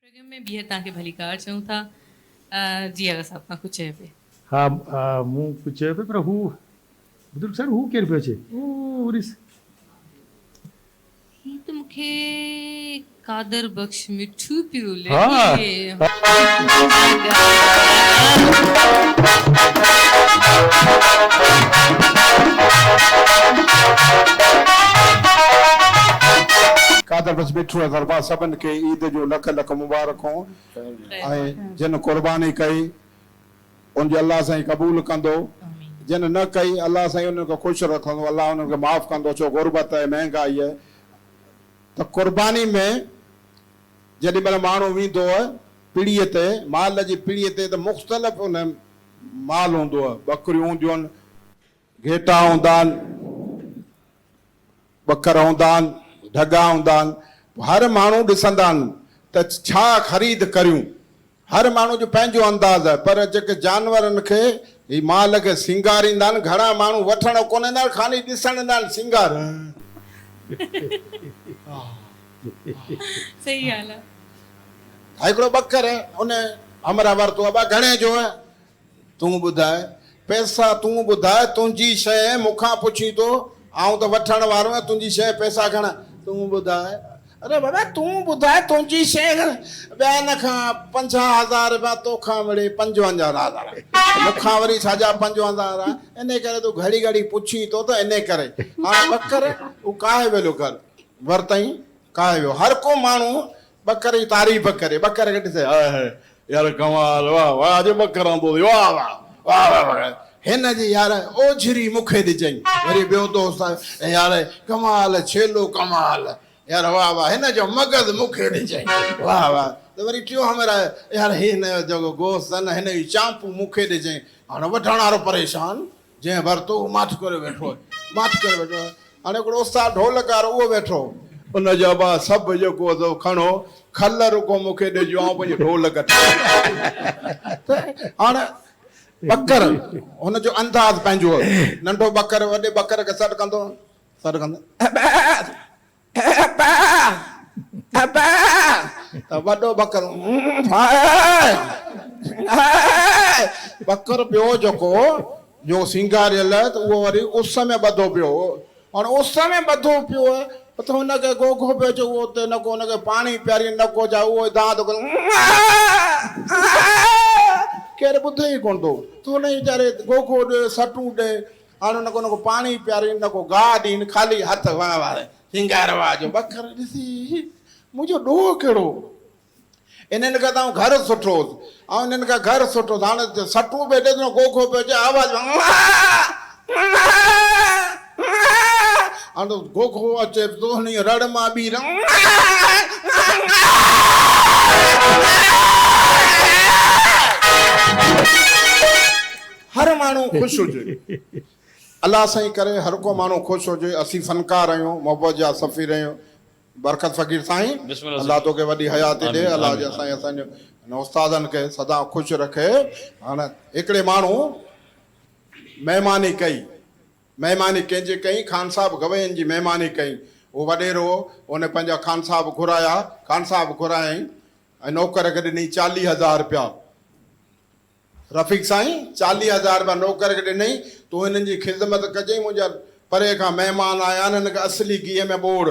Programme में ॿीहर तव्हांखे भली कार चऊं था। जी आगा साहब खां कुझु चए पिए। हा मूं कुझु चयो पियो पर हू बुज़ुर्ग साहिब हू केरु पियो अचे ही त मूंखे कादर बख़्श मिठू पियो हा। कादर बस मिठू दरबार सभिनि खे ईद जो लख लख मुबारक हो ऐं जिन क़ुर्बानी कई उनजी अलाह साईं क़बूल कंदो, जिन न कई अलाह साईं उन्हनि खे ख़ुशि रखंदो, अलाह उन्हनि खे माफ़ कंदो। छो गुरबत आहे, महांगाई आहे, त क़ुर्बानी में जेॾी महिल माण्हू वेंदो आहे पीढ़ीअ ते, माल जी पीढ़ीअ ते, त मुख़्तलिफ़ उन माल हूंदो आहे। ॿकरियूं हूंदियूं आहिनि, घेटा हूंदा आहिनि, ॿकर हूंदा आहिनि, ढगा हूंदा आहिनि। हर माण्हू ॾिसंदा आहिनि त छा ख़रीद करियूं, हर माण्हू जो पंहिंजो अंदाज़ आहे। पर जेके जानवरनि खे ही माल खे सिंगारींदा आहिनि, घणा माण्हू वठण कोन ईंदा आहिनि, ख़ाली ॾिसण ईंदा आहिनि सिंगार। सही ॻाल्हि आहे। हिकिड़ो ॿकर उन हमरा वरितो आहे, घणे जो आहे तूं ॿुधाए, पैसा तूं ॿुधाए, तुंहिंजी शइ मूंखां पुछी थो, आऊं त वठण वारो आहियां, तुंहिंजी शइ पैसा घणा, तूं ॿुधाए। अरे बाबा तूं ॿुधाए तुंहिंजी शइ ॿियनि खां 50,000 रुपया तोखां मिले 55,000, मूंखां वरी छाजा 55,000 आहे। इन करे तूं घड़ी घड़ी पुछी थो त इन करे हाणे ॿकर हू काहे वेलो कर वरितई, काहे वियो। हर को माण्हू ॿकर जी तारीफ़ करे, ॿकर खे ॾिसे यार कमाल, वाह वाह अॼु ॿकर आंदो, वाह वाह वाह वाह, हिन जी यार ओझरी मूंखे ॾिजई। वरी ॿियो दोस्त यार कमाल, छेलो कमाल, यार वाह वाह हिन जो मगज़ मूंखे ॾिजई, वाह वाह। त वरी टियों हमरा यार हिन जो जेको गोश्त आहे न, हिन जी चांपू मूंखे ॾिजई। हाणे वठण वारो परेशान, जंहिं वरितो माठ करे वेठो, माठ करे वेठो। हाणे हिकिड़ो उस्ताद ढोलकार उहो वेठो, उन जा बा सभु जेको खणो खल रुको मूंखे ॾिजो, ऐं पंहिंजो ढोलक हाणे ॿकर हुनजो अंदाज़ पंहिंजो, नंढो ॿकर वॾे ॿकर खे सॾु कंदो, सॾु कंदो त वॾो ॿकर ॿकर ॿियो जेको जो सिंगारियल त उहो वरी उस में ॿधो पियो। हाणे उस में ॿधो पियो आहे त हुनखे गोगो पियो अचे, उहो न को हुनखे पाणी पियारी, न को जा उहो दांत केरु ॿुधे ई कोन थो, तूं हुन वीचारे गोगो ॾे, सटूं ॾे, हाणे हुन को पाणी पियारी, न को गाह ॾीन, ख़ाली हथ वाह वाह सिंगार वाह जो। ॿकर ॾिसी मुंहिंजो ॾोह कहिड़ो, इन्हनि खां त घर सुठो, ऐं इन्हनि खां घर सुठो, हाणे सटूं बि ॾे, गोगो पियो अचे, आवाज़ हाणे गोगो अचे थो, हुन रड़ मां ॿी हर माण्हू ख़ुशि हुजे, अलाह साईं करे हर को माण्हू ख़ुशि हुजे। असीं फ़नकार आहियूं, मोहबत जा सफ़ीर आहियूं। बरकत फ़कीर साईं, अलाह तोखे वॾी हयाती ॾे, अलाह जे साईं असांजो हिन उस्तादनि खे सदा ख़ुशि रखे। हाणे हिकिड़े माण्हू महिमानी कई, महिमानी कंहिंजी कई, ख़ान साहब गवैयनि जी महिमानी कई। उहो वॾेरो उन पंहिंजा ख़ान साहब घुराया, ख़ान साहब घुरायईं ऐं नौकर खे ॾिनई 40,000 रुपया। रफ़ीक साईं 40,000 रुपया नौकर खे ॾिनई, तूं हिननि जी ख़िदमत कजई, मुंहिंजा परे खां महिमान आया आहिनि, हिन खे असली गिह में ॿोड़,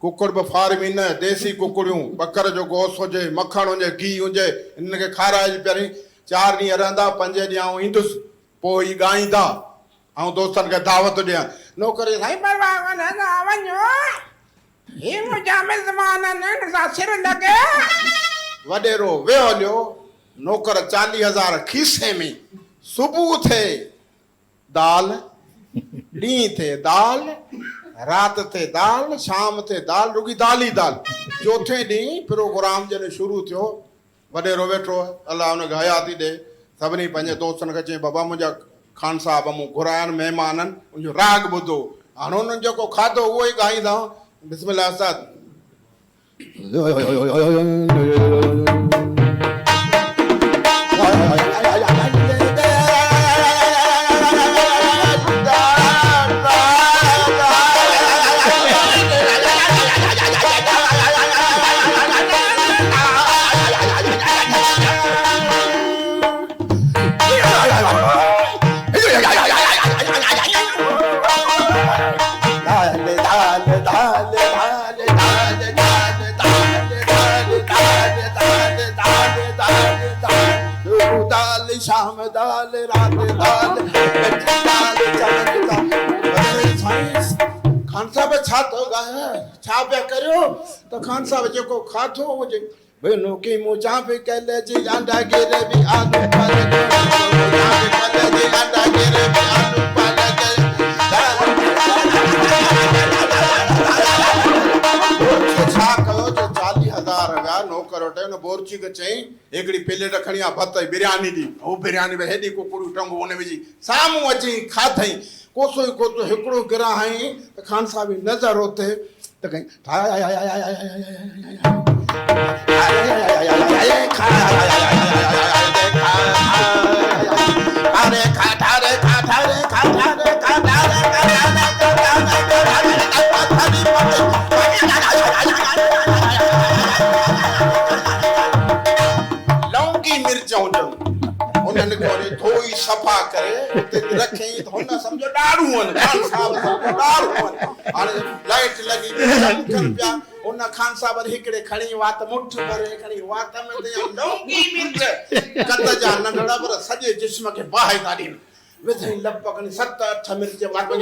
कुकड़ बि फार्मी न, देसी कुकड़ियूं, ॿकर जो गोश्त हुजे, मखण हुजे, गिह हुजे, हिननि खे खाराइज पहिरीं। 4 ॾींहं रहंदा, 5 ॾींहं आऊं ईंदुसि, पोइ ही ॻाईंदा ऐं दोस्तनि खे दावत ॾियां। नौकर साईं परवाह कोन्हे, वञो ही मुंहिंजा मिज़मान आहिनि, हिन सां सिर लॻे। वॾेरो वियो हलियो, नौकर 40,000 खीसे में। सुबुह थे दाल, ॾींहं थे दाल, राति थे दाल, शाम थे दाल, रुगी दाल ई दाल। चौथे ॾींहुं प्रोग्राम जॾहिं शुरू थियो, वॾेरो वेठो, अलाह हुनखे हयाती ॾे। सभिनी पंहिंजे दोस्तनि खे चई, बाबा मुंहिंजा ख़ान साहब मूं घुराया आहिनि, महिमान आहिनि, मुंहिंजो राग ॿुधो। हाणे हुननि जेको खाधो उहो ई ॻाईंदा। बिस्मिल्लाह उस्ताद। शाम दाल रात दाल कच्ची दाल चावल दाल अरे साईं खान साहब छा तो ॻाए छा पिया करियो त खान साहब जेको खाधो हुजे भेनो की मुझा पे कले जी अंडा गिरे भी आलू पाले कले जी अंडा गिरे भी आलू पाले छा कयो जो 40,000 रुपया नौकर वटि न बोरची के चई हिकिड़ी प्लेट खणी आ भत बिरयानी दी ओ बिरयानी में हेॾी कुकड़ू टंगो उन विझी साम्हूं अची खाधई कोसो ई कोसो हिकिड़ो गिरा हई त खान साहब जी नज़र उते त कई लौंगी मिर्च उन्हनि कोने धोई सफ़ा करे उते रखई त हुन सम्झो ॾाढ़ू आहिनि खान साहब ॾाढ़ू आहिनि हाणे लाइट लॻी चमकनि पिया उन खान साहब हिकिड़े खणी वात मुठ भरे खणी वात में ते लौंगी मिर्च कद जा नंढड़ा पर सॼे जिस्म खे बाहि था ॾियनि विधई लपकनि 7-8 मिर्च वात में